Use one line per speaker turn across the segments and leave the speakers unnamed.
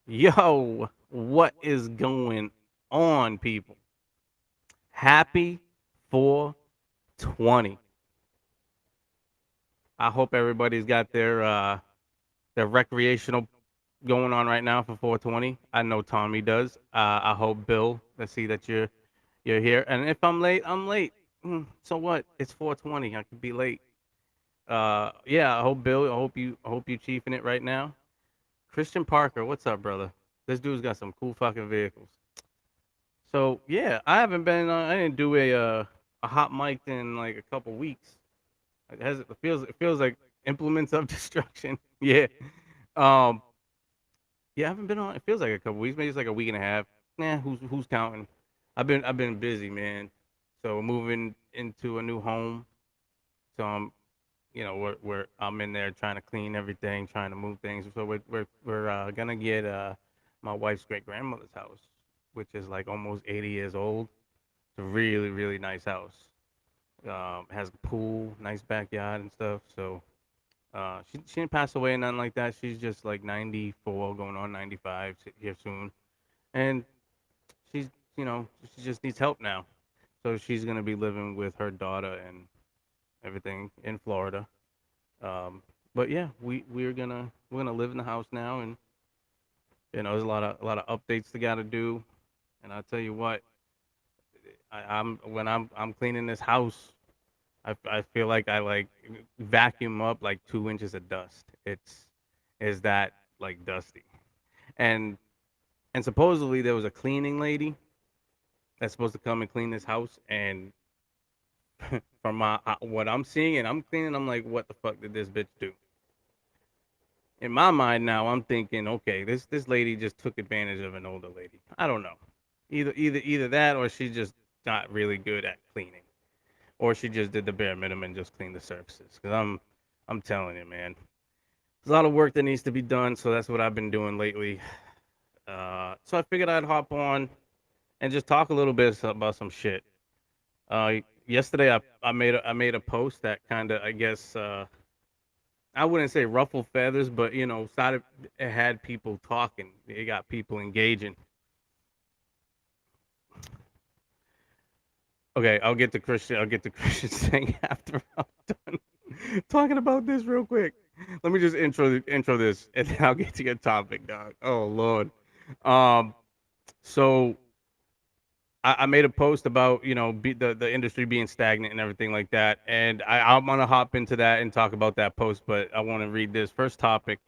Yo, what is going on, people? Happy 420. I hope everybody's got their recreational going on right now for 420. I know Tommy does. I hope Bill. Let's see that you're here. And if I'm late, I'm late. So what? It's 420. I could be late. Yeah. I hope Bill. I hope you chiefing it right now. Christian Parker, what's up, brother? This dude's got some cool fucking vehicles. So yeah, I haven't been. I didn't do a hot mic in like a couple weeks. It feels like implements of destruction. Yeah. Um. Yeah, I haven't been on. It feels like a couple weeks. Maybe it's like a week and a half. Nah, who's counting? I've been busy, man. So moving into a new home. So we're I'm in there trying to clean everything, trying to move things. So we're gonna get my wife's great grandmother's house, which is like almost 80 years old. It's a really really nice house. Has a pool, nice backyard and stuff. So she didn't pass away or nothing like that. She's just like 94, going on 95 here soon, and she's she just needs help now. So she's gonna be living with her daughter and everything in Florida. But yeah, we're gonna live in the house now, and there's a lot of updates they gotta do. And I'll tell you what, I'm when I'm cleaning this house, I feel like I like vacuum up like 2 inches of dust. It's is that like dusty, and and supposedly there was a cleaning lady that's supposed to come and clean this house, and from what I'm seeing and I'm cleaning, I'm like, what the fuck did this bitch do? In my mind now, I'm thinking, okay, this lady just took advantage of an older lady. I don't know, either that or she's just not really good at cleaning, or she just did the bare minimum and just cleaned the surfaces. Because I'm telling you, man, there's a lot of work that needs to be done. So that's what I've been doing lately. So I figured I'd hop on and just talk a little bit about some shit. yesterday I made a post that kind of, I guess, I wouldn't say ruffle feathers, but started it had people talking. It got people engaging. Okay, I'll get to Christian. I'll get to Christian's thing after I'm done talking about this real quick. Let me just intro this, and then I'll get to your topic, dog. Oh Lord. Um. So I made a post about the industry being stagnant and everything like that, and I'm gonna hop into that and talk about that post. But I want to read this first topic: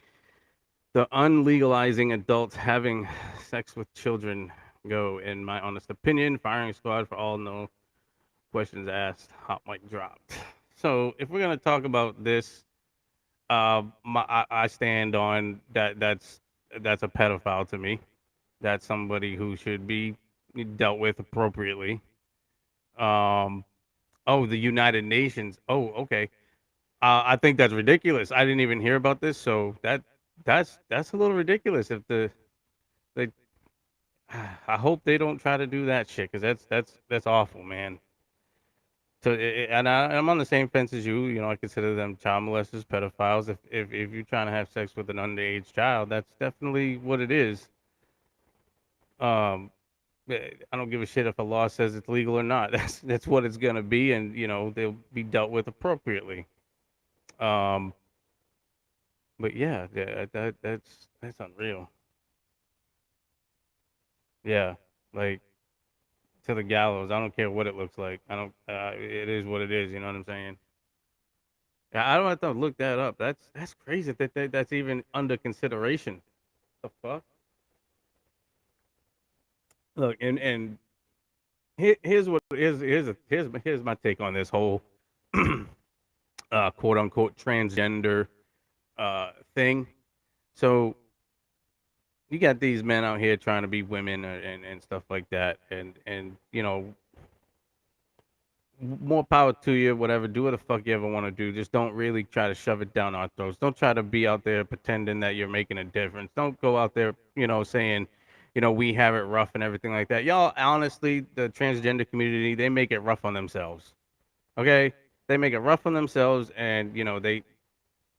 the unlegalizing adults having sex with children. Go, in my honest opinion, firing squad for all, no questions asked, hot mic dropped. So if we're gonna talk about this, I stand on that. That's a pedophile to me. That's somebody who should be dealt with appropriately. Um, oh, the United Nations. Oh, okay. I think that's ridiculous. I didn't even hear about this, so that's a little ridiculous. If they, I hope they don't try to do that shit, because that's awful, man. So, I'm on the same fence as you. I consider them child molesters, pedophiles. If you're trying to have sex with an underage child, that's definitely what it is. Um, I don't give a shit if a law says it's legal or not. That's what it's gonna be, and they'll be dealt with appropriately. Um, but yeah, that's unreal. Yeah, like, to the gallows. I don't care what it looks like. I don't. It is what it is. You know what I'm saying? Yeah, I don't have to look that up. That's crazy that's even under consideration. The fuck? Look, and here's what here's my take on this whole quote unquote transgender thing. So you got these men out here trying to be women, and stuff like that, and more power to you. Whatever, do what the fuck you ever want to do. Just don't really try to shove it down our throats. Don't try to be out there pretending that you're making a difference. Don't go out there, saying, we have it rough and everything like that. Y'all, honestly, the transgender community, they make it rough on themselves. Okay, they make it rough on themselves, and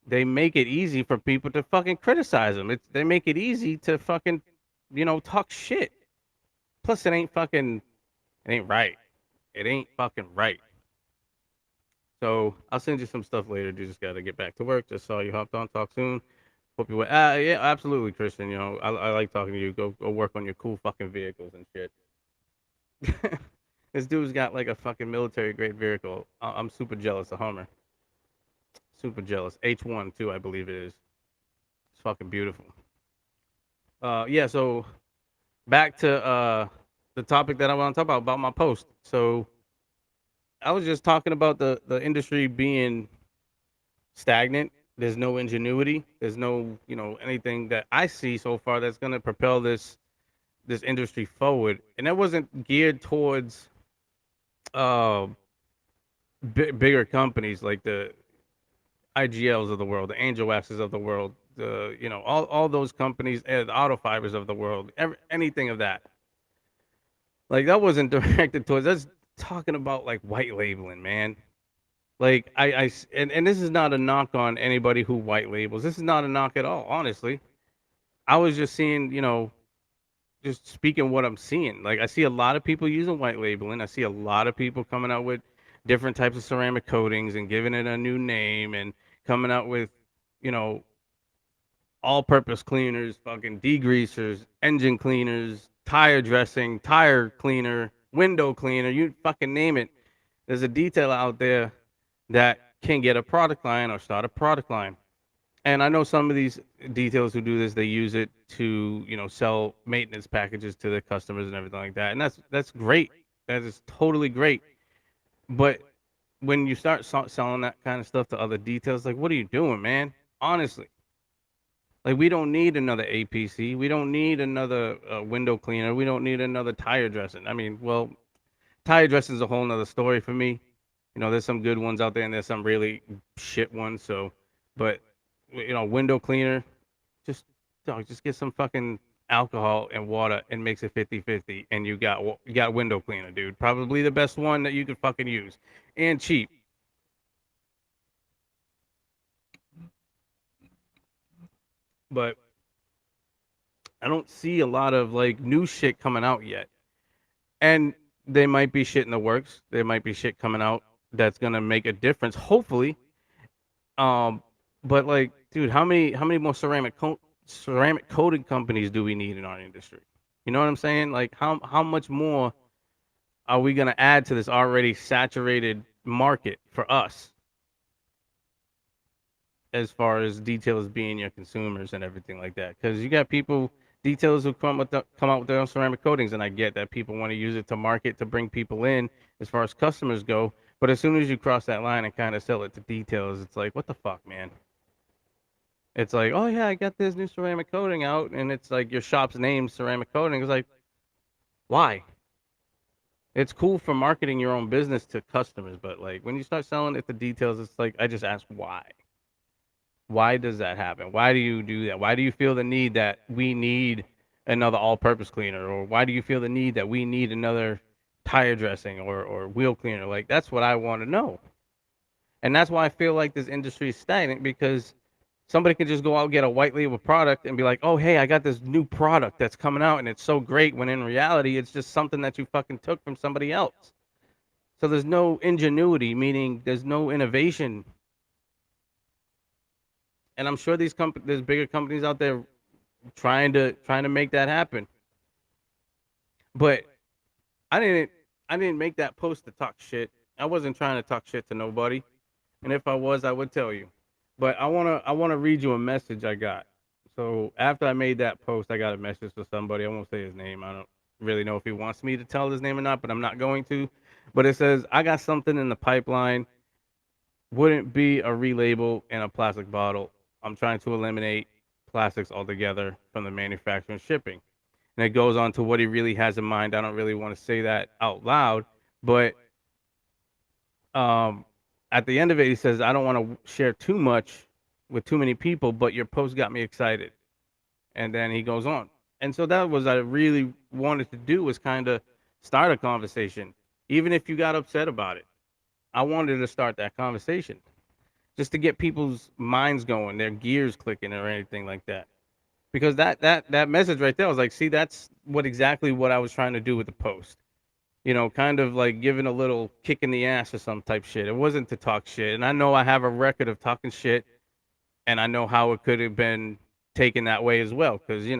they make it easy for people to fucking criticize them. They make it easy to fucking, talk shit. Plus, it ain't right. It ain't fucking right. So I'll send you some stuff later. You just gotta get back to work. Just saw you hopped on. Talk soon. Hope you well. Yeah, absolutely, Christian. I like talking to you. Go work on your cool fucking vehicles and shit. This dude's got like a fucking military grade vehicle. I'm super jealous. A Hummer. Super jealous. H1 too, I believe it is. It's fucking beautiful. Yeah. So back to the topic that I want to talk about my post. So I was just talking about the industry being stagnant. There's no ingenuity. There's no, anything that I see so far that's going to propel this industry forward. And that wasn't geared towards uh bigger companies like the IGLs of the world, the Angel Waxes of the world, the all those companies, the Auto Fibers of the world, anything of that. Like, that wasn't directed towards. That's talking about like white labeling, man. Like, and this is not a knock on anybody who white labels. This is not a knock at all, honestly. I was just seeing, just speaking what I'm seeing. Like, I see a lot of people using white labeling. I see a lot of people coming out with different types of ceramic coatings and giving it a new name, and coming out with, you know, all-purpose cleaners, fucking degreasers, engine cleaners, tire dressing, tire cleaner, window cleaner, you fucking name it. There's a detail out there that can get a product line or start a product line. And I know some of these details who do this, they use it to, sell maintenance packages to their customers and everything like that. And that's great. That is totally great. But when you start selling that kind of stuff to other details, like, what are you doing, man? Honestly, like, we don't need another APC. We don't need another window cleaner. We don't need another tire dressing. I mean, well, tire dressing is a whole nother story for me. There's some good ones out there, and there's some really shit ones. So, but window cleaner, just dog, just get some fucking alcohol and water and makes it 50-50, and you got window cleaner, dude. Probably the best one that you could fucking use, and cheap. But I don't see a lot of like new shit coming out yet. And they might be shit in the works. There might be shit coming out that's gonna make a difference, hopefully. Um, but like, dude, how many more ceramic coating companies do we need in our industry? You know what I'm saying? Like, how much more are we gonna add to this already saturated market for us, as far as detailers being your consumers and everything like that? Because you got people, detailers who come out with their own ceramic coatings, and I get that people want to use it to market to bring people in as far as customers go. But as soon as you cross that line and kind of sell it to detailers, it's like, what the fuck, man? It's like, oh yeah, I got this new ceramic coating out, and it's like your shop's name, ceramic coating. It's like, why? It's cool for marketing your own business to customers, but like when you start selling it to details, it's like I just ask why. Why does that happen? Why do you do that? Why do you feel the need that we need another all-purpose cleaner, or why do you feel the need that we need another tire dressing or wheel cleaner? Like that's what I want to know, and that's why I feel like this industry is stagnant because somebody can just go out and get a white label product and be like, "Oh, hey, I got this new product that's coming out and it's so great," when in reality, it's just something that you fucking took from somebody else. So there's no ingenuity, meaning there's no innovation. And I'm sure there's bigger companies out there trying to make that happen. But I didn't I didn't make that post to talk shit. I wasn't trying to talk shit to nobody. And if I was, I would tell you. But I wanna read you a message I got. So after I made that post, I got a message to somebody. I won't say his name. I don't really know if he wants me to tell his name or not, but I'm not going to. But it says, I got something in the pipeline. Wouldn't be a relabel in a plastic bottle. I'm trying to eliminate plastics altogether from the manufacturing and shipping. And it goes on to what he really has in mind. I don't really want to say that out loud, but um, at the end of it, he says, I don't want to share too much with too many people, but your post got me excited. And then he goes on. And so that was I really wanted to do was kind of start a conversation, even if you got upset about it. I wanted to start that conversation just to get people's minds going, their gears clicking, or anything like that. Because that message right there, I was like, see, that's exactly what I was trying to do with the post. Kind of like giving a little kick in the ass or some type shit. It wasn't to talk shit, and I know I have a record of talking shit, and I know how it could have been taken that way as well. Because you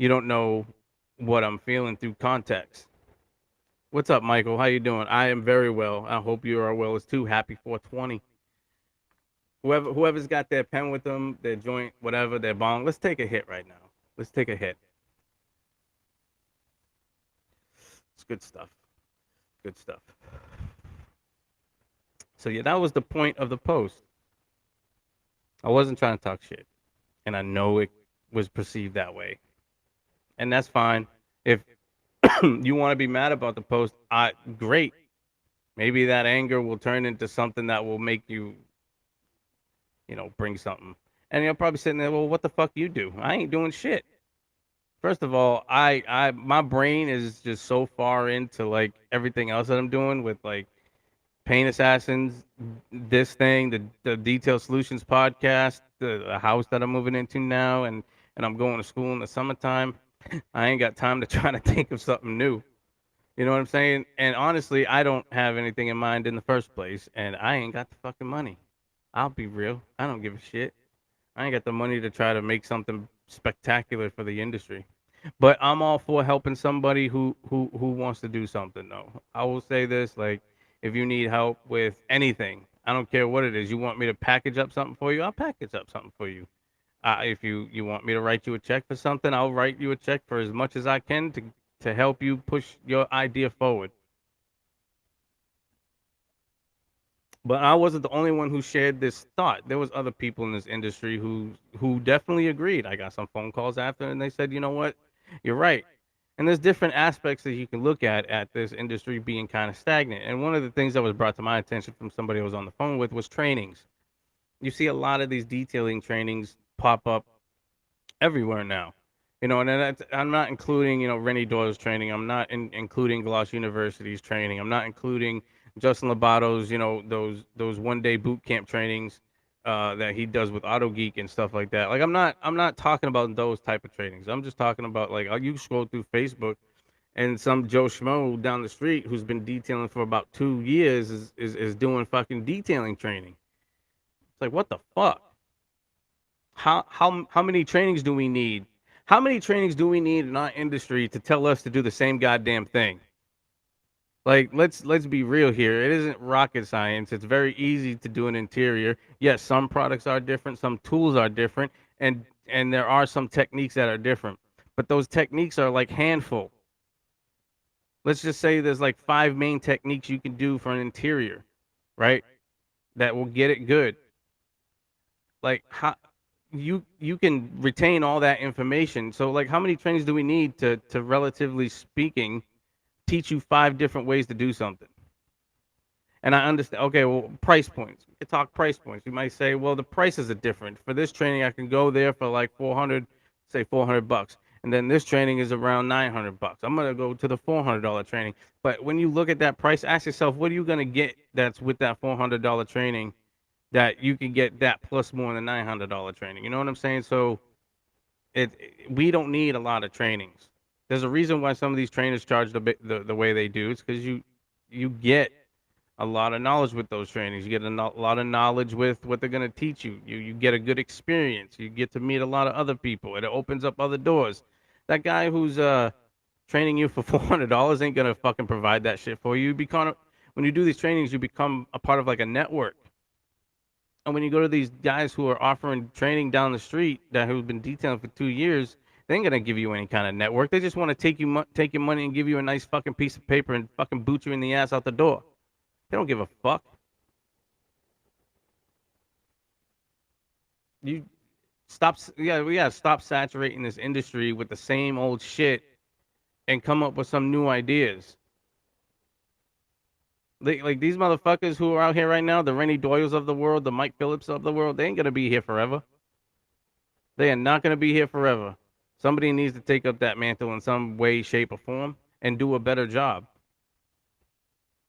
don't know what I'm feeling through context. What's up, Michael? How you doing? I am very well. I hope you are well as too. Happy 420. Whoever's got their pen with them, their joint, whatever, their bong. Let's take a hit right now. Let's take a hit. It's good stuff. Good stuff. So yeah, that was the point of the post. I wasn't trying to talk shit, and I know it was perceived that way, and that's fine. If you want to be mad about the post, great. Maybe that anger will turn into something that will make you, bring something. And you're probably sitting there, well, what the fuck you do? I ain't doing shit. First of all, my brain is just so far into like everything else that I'm doing with like Pain Assassins, this thing, the Detailed Solutions podcast, the house that I'm moving into now, and I'm going to school in the summertime. I ain't got time to try to think of something new. You know what I'm saying? And honestly, I don't have anything in mind in the first place, and I ain't got the fucking money. I'll be real. I don't give a shit. I ain't got the money to try to make something spectacular for the industry. But I'm all for helping somebody who wants to do something though. I will say this, like if you need help with anything, I don't care what it is. You want me to package up something for you? I'll package up something for you. If you want me to write you a check for something, I'll write you a check for as much as I can to help you push your idea forward. But I wasn't the only one who shared this thought. There was other people in this industry who definitely agreed. I got some phone calls after, and they said, "You know what? You're right." And there's different aspects that you can look at this industry being kind of stagnant. And one of the things that was brought to my attention from somebody I was on the phone with was trainings. You see a lot of these detailing trainings pop up everywhere now. And then I'm not including, Rennie Doyle's training. I'm not including Gloss University's training. I'm not including Justin Lobato's, those 1 day boot camp trainings that he does with Auto Geek and stuff like that. Like I'm not talking about those type of trainings. I'm just talking about like you scroll through Facebook and some Joe Schmo down the street who's been detailing for about 2 years is doing fucking detailing training. It's like what the fuck? How many trainings do we need? How many trainings do we need in our industry to tell us to do the same goddamn thing? Like let's be real here. It isn't rocket science. It's very easy to do an interior. Yes, some products are different, some tools are different, and there are some techniques that are different. But those techniques are like handful. Let's just say there's like 5 main techniques you can do for an interior, right? That will get it good. Like how you can retain all that information. So like how many trainings do we need to relatively speaking teach you 5 different ways to do something? And I understand, okay, well, price points. We could talk price points. You might say, well, the prices are different. For this training, I can go there for like 400, say $400. And then this training is around $900. I'm going to go to the $400 training. But when you look at that price, ask yourself, what are you going to get that's with that $400 training that you can get that plus more than $900 training? You know what I'm saying? So we don't need a lot of trainings. There's a reason why some of these trainers charge the way they do. It's because you get a lot of knowledge with those trainings. You get a lot of knowledge with what they're going to teach you. You get a good experience. You get to meet a lot of other people. It opens up other doors. That guy who's training you for $400 ain't gonna fucking provide that shit for you. When you do these trainings, you become a part of like a network. And when you go to these guys who are offering training down the street that who've been detailing for 2 years, they ain't gonna give you any kind of network. They just want to take your money and give you a nice fucking piece of paper and fucking boot you in the ass out the door. They don't give a fuck. You yeah, we gotta stop saturating this industry with the same old shit and come up with some new ideas. Like these motherfuckers who are out here right now, the Rennie Doyles of the world, the Mike Phillips of the world, they ain't gonna be here forever. They are not gonna be here forever. Somebody needs to take up that mantle in some way, shape, or form and do a better job.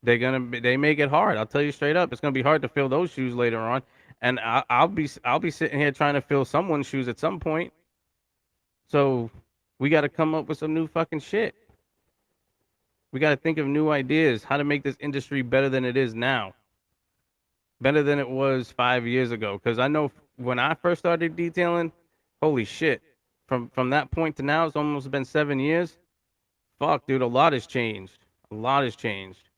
They make it hard. I'll tell you straight up, it's gonna be hard to fill those shoes later on. And I'll be sitting here trying to fill someone's shoes at some point. So we got to come up with some new fucking shit. We got to think of new ideas, how to make this industry better than it is now, better than it was 5 years ago. Because I know when I first started detailing, holy shit, from that point to now, it's almost been 7 years. Fuck, dude, a lot has changed. A lot has changed.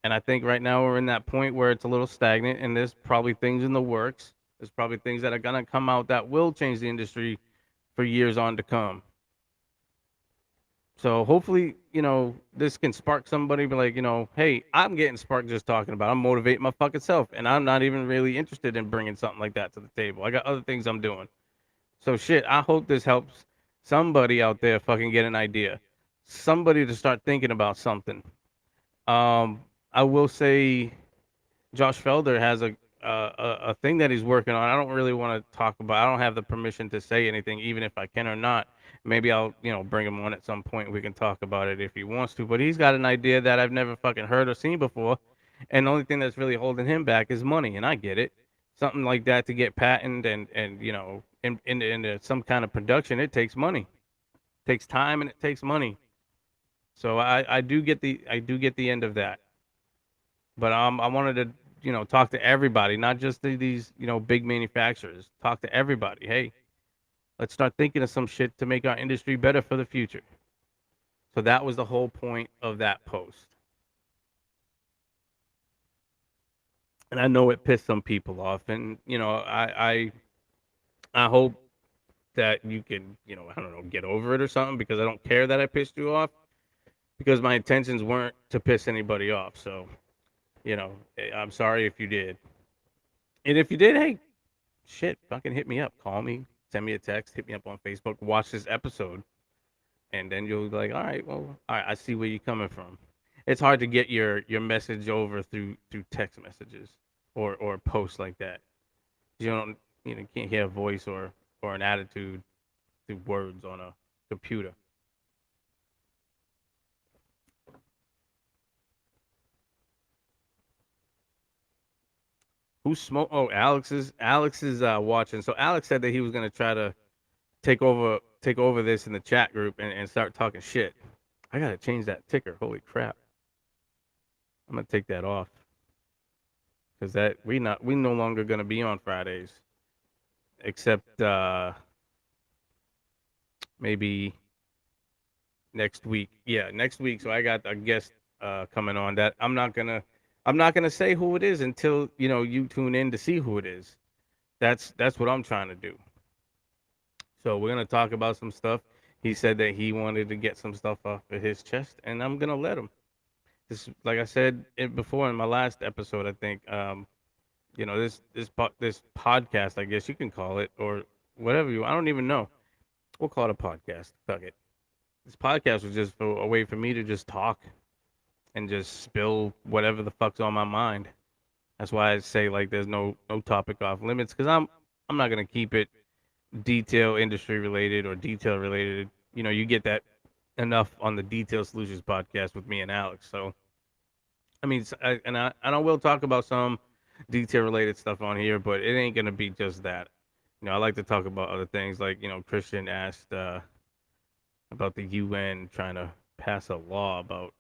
And I think right now we're in that point where it's a little stagnant, and there's probably things in the works. There's probably things that are gonna come out that will change the industry for years on to come. So hopefully, this can spark somebody, be like, hey, I'm getting sparked just talking about. I'm motivating my fucking self, and I'm not even really interested in bringing something like that to the table. I got other things I'm doing. So shit, I hope this helps somebody out there fucking get an idea, somebody to start thinking about something. I will say Josh Felder has a thing that he's working on. I don't really want to talk about. I don't have the permission to say anything, even if I can or not. Maybe I'll bring him on at some point. We can talk about it if he wants to. But he's got an idea that I've never fucking heard or seen before, and the only thing that's really holding him back is money. And I get it. Something like that to get patent and into some kind of production, it takes money, it takes time, and it takes money. So I do get the end of that. But I wanted to, talk to everybody, not just these, big manufacturers. Talk to everybody. Hey, let's start thinking of some shit to make our industry better for the future. So that was the whole point of that post. And I know it pissed some people off, and I hope that you can, I don't know, get over it or something, because I don't care that I pissed you off, because my intentions weren't to piss anybody off. So, I'm sorry if you did. And if you did, hey, shit, fucking hit me up. Call me, send me a text, hit me up on Facebook, watch this episode, and then you'll be like, all right, well, all right, I see where you're coming from. It's hard to get your message over through text messages or posts like that. You don't, can't hear a voice or an attitude through words on computer. Who smoke? Oh, Alex is watching. So Alex said that he was gonna try to take over this in the chat group and start talking shit. I gotta change that ticker. Holy crap! I'm gonna take that off because that we no longer gonna be on Fridays except maybe next week. Yeah, next week. So I got a guest coming on that I'm not gonna say who it is until you tune in to see who it is. That's what I'm trying to do. So we're gonna talk about some stuff. He said that he wanted to get some stuff off of his chest, and I'm gonna let him. This, like I said before in my last episode, I think, this podcast, I guess you can call it, or whatever you. I don't even know. We'll call it a podcast. Fuck it. This podcast was just a way for me to just talk and just spill whatever the fuck's on my mind. That's why I say like there's no topic off limits because I'm not gonna keep it detail industry related or detail related. You get that enough on the Detail Solutions podcast with me and Alex. So I mean, and I will talk about some detail related stuff on here, but it ain't gonna be just that. I like to talk about other things, like Christian asked about the UN trying to pass a law about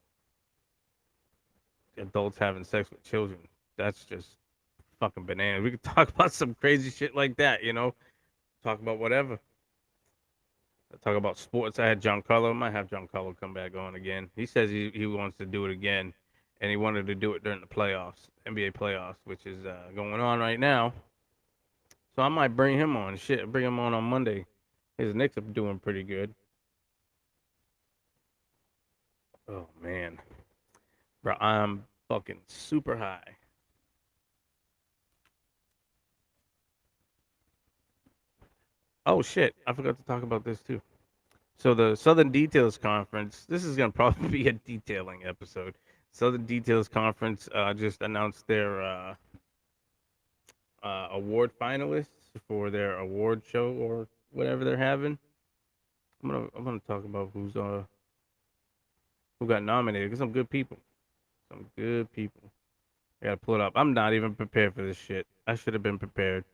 adults having sex with children. That's just fucking bananas. We could talk about some crazy shit like that. Talk about whatever. Talk about sports. I had Giancarlo. I might have Giancarlo come back on again. He says he wants to do it again, and he wanted to do it during the playoffs, NBA playoffs, which is going on right now. So I might bring him on. Shit, bring him on Monday. His Knicks are doing pretty good. Oh man, bro, I'm fucking super high. Oh shit, I forgot to talk about this too. So the Southern Details Conference, this is gonna probably be a detailing episode. Southern Details Conference just announced their award finalists for their award show or whatever they're having. I'm gonna talk about who got nominated because some good people, some good people. I gotta pull it up. I'm not even prepared for this shit. I should have been prepared.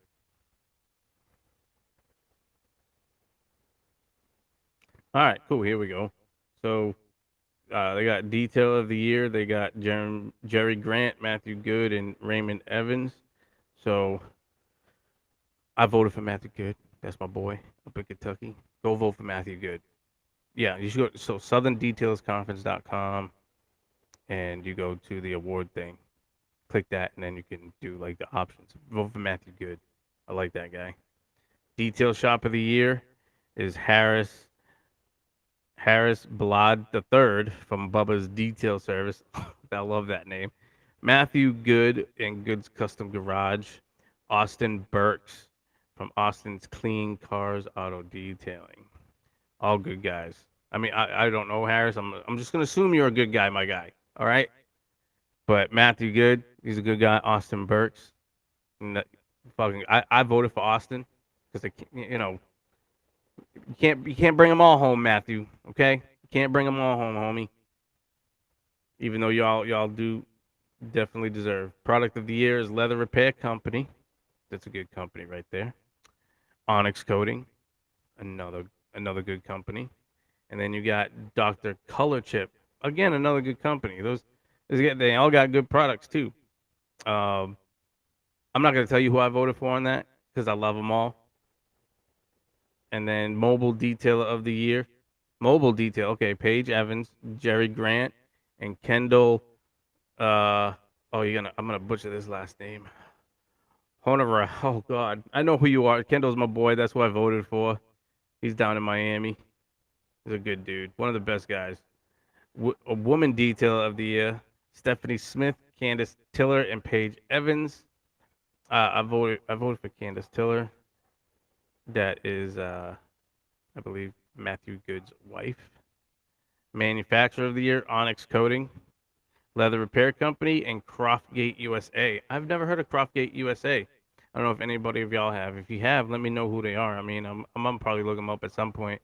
All right, cool. Here we go. So they got Detail of the Year. They got Jerry Grant, Matthew Good, and Raymond Evans. So I voted for Matthew Good. That's my boy up in Kentucky. Go vote for Matthew Good. Yeah, you should go. So SouthernDetailsConference.com, and you go to the award thing. Click that, and then you can do like the options. Vote for Matthew Good. I like that guy. Detail Shop of the Year is Harris Blad the Third from Bubba's Detail Service. I love that name. Matthew Good and Good's Custom Garage. Austin Burks from Austin's Clean Cars Auto Detailing. All good guys. I mean, I don't know Harris. I'm just gonna assume you're a good guy, my guy. All right. But Matthew Good, he's a good guy. Austin Burks, I voted for Austin because you can't bring them all home, Matthew. Okay, you can't bring them all home, homie. Even though y'all do definitely deserve. Product of the year is Leather Repair Company. That's a good company right there. Onyx Coating, another good company. And then you got Dr. Color Chip, again another good company. They all got good products too. Um, I'm not gonna tell you who I voted for on that because I love them all. And then Mobile Detail of the Year, Mobile Detail. Okay, Paige Evans, Jerry Grant, and Kendall. Oh, I'm gonna butcher this last name. Honora. Oh God, I know who you are. Kendall's my boy. That's who I voted for. He's down in Miami. He's a good dude. One of the best guys. A Woman Detail of the Year, Stephanie Smith, Candace Tiller, and Paige Evans. I voted for Candace Tiller. That is I believe Matthew Good's wife. Manufacturer of the Year, Onyx Coating, Leather Repair Company, and Croftgate USA. I've never heard of Croftgate USA. I don't know if anybody of y'all have. If you have, let me know who they are. I mean, I'm gonna probably look them up at some point.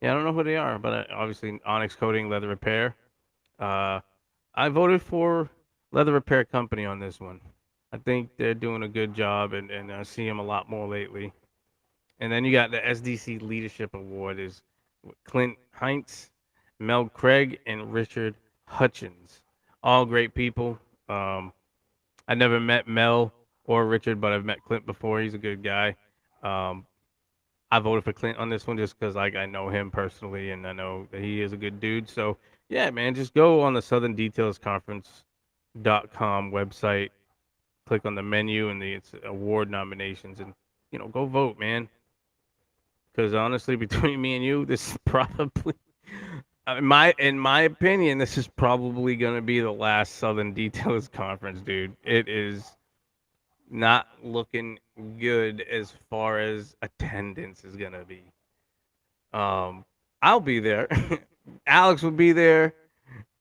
Yeah, I don't know who they are, but obviously Onyx Coating Leather Repair. Uh, I voted for Leather Repair Company on this one. I think they're doing a good job, and I see them a lot more lately. And then you got the SDC Leadership Award is Clint Heinz, Mel Craig, and Richard Hutchins. All great people. Um, I never met Mel or Richard, but I've met Clint before. He's a good guy. Um, I voted for Clint on this one just because like I know him personally and I know that he is a good dude. So yeah, man, just go on the Southern Details Conference.com website, click on the menu and the it's award nominations, and go vote, man. Because honestly, between me and you, this is probably in my opinion, this is probably gonna be the last Southern Details Conference, dude. It is not looking good as far as attendance is gonna be. Um, I'll be there. Alex will be there.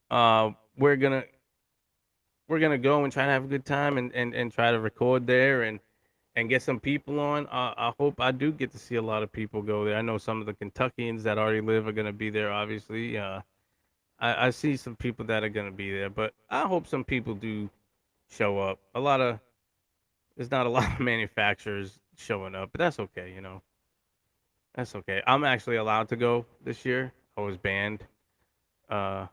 Uh, we're gonna we're gonna go and try to have a good time and try to record there and get some people on. I hope I do get to see a lot of people go there. I know some of the Kentuckians that already live are gonna be there. Obviously, I see some people that are gonna be there, but I hope some people do show up. There's not a lot of manufacturers showing up, but that's okay. That's okay. I'm actually allowed to go this year. I was banned. Uh,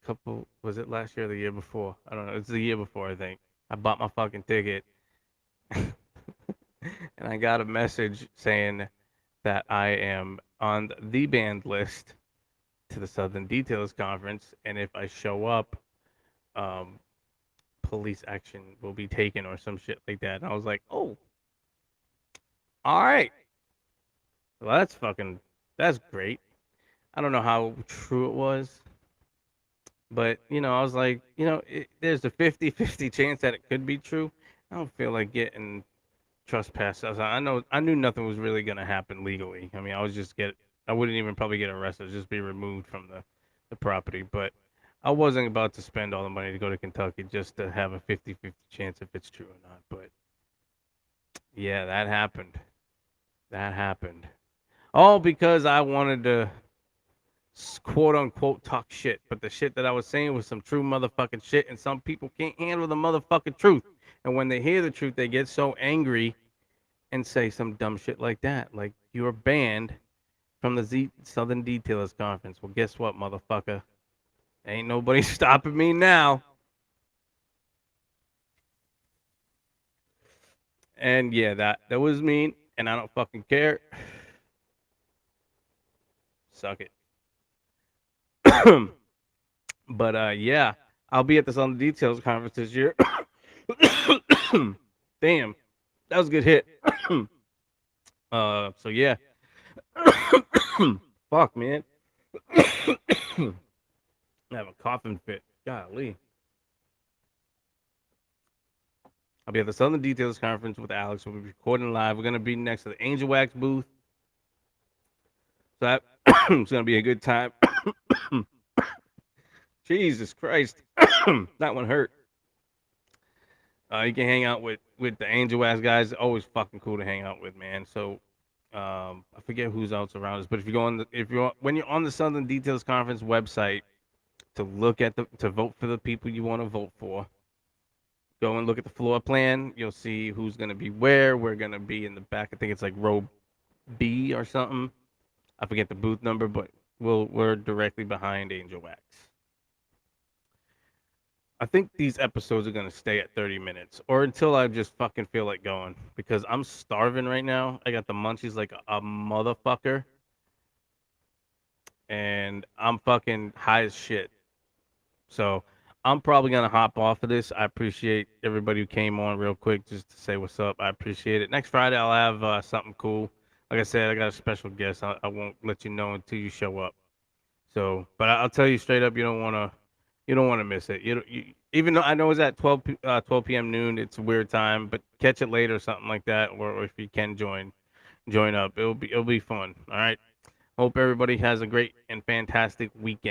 couple was it last year or the year before? I don't know. It's the year before, I think. I bought my fucking ticket and I got a message saying that I am on the banned list to the Southern Details Conference, and if I show up, um, police action will be taken or some shit like that. And I was like, oh, all right. Well, that's great. I don't know how true it was, but I was like, there's a 50-50 chance that it could be true. I don't feel like getting trespassed. I knew nothing was really gonna happen legally. I mean, I wouldn't even probably get arrested, just be removed from the property. But I wasn't about to spend all the money to go to Kentucky just to have a 50-50 chance if it's true or not. But yeah, that happened. That happened. All because I wanted to quote unquote talk shit, but the shit that I was saying was some true motherfucking shit, and some people can't handle the motherfucking truth. And when they hear the truth, they get so angry and say some dumb shit like that. Like, you're banned from the Southern Detailers Conference. Well, guess what, motherfucker? Ain't nobody stopping me now. And yeah, that was mean, and I don't fucking care. Suck it. But yeah, I'll be at the Southern Details Conference this year. Damn, that was a good hit. So yeah. Fuck, man. I have a coughing fit. Golly. I'll be at the Southern Details Conference with Alex. We'll be recording live. We're gonna be next to the Angel Wax booth. So that it's gonna be a good time. Jesus Christ. That one hurt. You can hang out with the Angel Wax guys. Always fucking cool to hang out with, man. So I forget who's else around us, but if you go on when you're on the Southern Details Conference website to look at to vote for the people you want to vote for, go and look at the floor plan. You'll see who's gonna be where. We're gonna be in the back. I think it's like row B or something. I forget the booth number, but we're directly behind Angel Wax. I think these episodes are gonna stay at 30 minutes, or until I just fucking feel like going, because I'm starving right now. I got the munchies like a motherfucker, and I'm fucking high as shit. So I'm probably gonna hop off of this. I appreciate everybody who came on real quick just to say what's up. I appreciate it. Next Friday I'll have something cool. Like I said, I got a special guest. I won't let you know until you show up. So, but I'll tell you straight up, you don't wanna miss it. Even though I know it's at 12 p.m. noon, it's a weird time, but catch it later or something like that, or if you can join up, it'll be fun. All right. Hope everybody has a great and fantastic weekend.